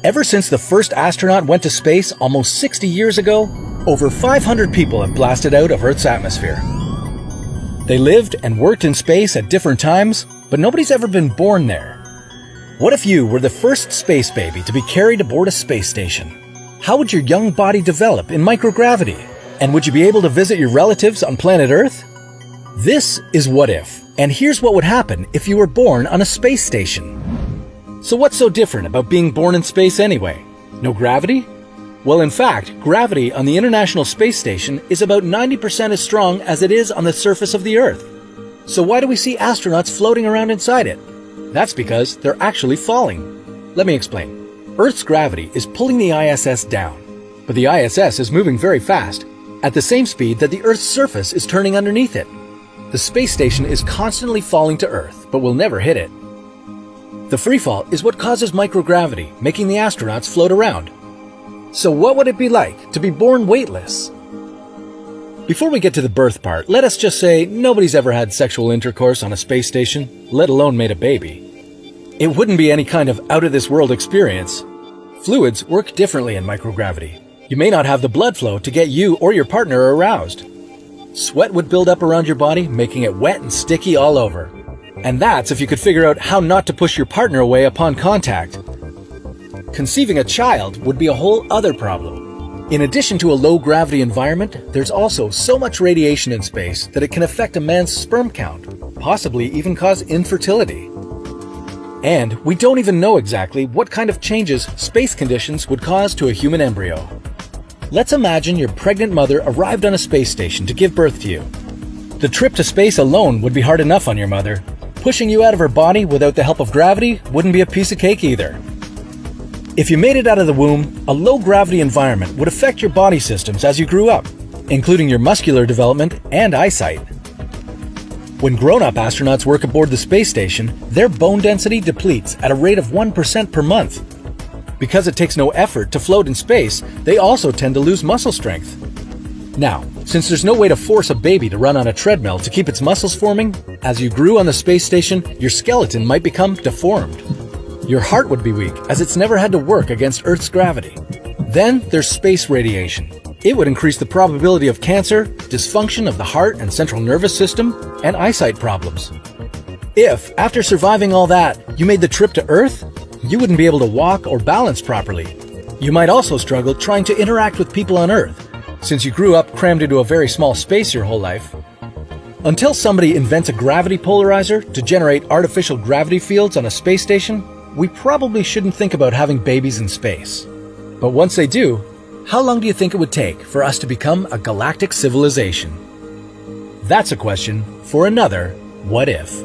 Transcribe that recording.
Ever since the first astronaut went to space almost 60 years ago, over 500 people have blasted out of Earth's atmosphere. They lived and worked in space at different times, but nobody's ever been born there. What if you were the first space baby to be carried aboard a space station? How would your young body develop in microgravity? And would you be able to visit your relatives on planet Earth? This is What If, and here's what would happen if you were born on a space station. So what's so different about being born in space anyway? No gravity? Well, in fact, gravity on the International Space Station is about 90% as strong as it is on the surface of the Earth. So why do we see astronauts floating around inside it? That's because they're actually falling. Let me explain. Earth's gravity is pulling the ISS down, but the ISS is moving very fast, at the same speed that the Earth's surface is turning underneath it. The space station is constantly falling to Earth, but will never hit it. The freefall is what causes microgravity, making the astronauts float around. So what would it be like to be born weightless? Before we get to the birth part, let us just say nobody's ever had sexual intercourse on a space station, let alone made a baby. It wouldn't be any kind of out-of-this-world experience. Fluids work differently in microgravity. You may not have the blood flow to get you or your partner aroused. Sweat would build up around your body, making it wet and sticky all over. And that's if you could figure out how not to push your partner away upon contact. Conceiving a child would be a whole other problem. In addition to a low-gravity environment, there's also so much radiation in space that it can affect a man's sperm count, possibly even cause infertility. And we don't even know exactly what kind of changes space conditions would cause to a human embryo. Let's imagine your pregnant mother arrived on a space station to give birth to you. The trip to space alone would be hard enough on your mother. Pushing you out of her body without the help of gravity wouldn't be a piece of cake either. If you made it out of the womb, a low-gravity environment would affect your body systems as you grew up, including your muscular development and eyesight. When grown-up astronauts work aboard the space station, their bone density depletes at a rate of 1% per month. Because it takes no effort to float in space, they also tend to lose muscle strength. Now, since there's no way to force a baby to run on a treadmill to keep its muscles forming, as you grew on the space station, your skeleton might become deformed. Your heart would be weak, as it's never had to work against Earth's gravity. Then there's space radiation. It would increase the probability of cancer, dysfunction of the heart and central nervous system, and eyesight problems. If, after surviving all that, you made the trip to Earth, you wouldn't be able to walk or balance properly. You might also struggle trying to interact with people on Earth, since you grew up crammed into a very small space your whole life. Until somebody invents a gravity polarizer to generate artificial gravity fields on a space station, we probably shouldn't think about having babies in space. But once they do, how long do you think it would take for us to become a galactic civilization? That's a question for another What If.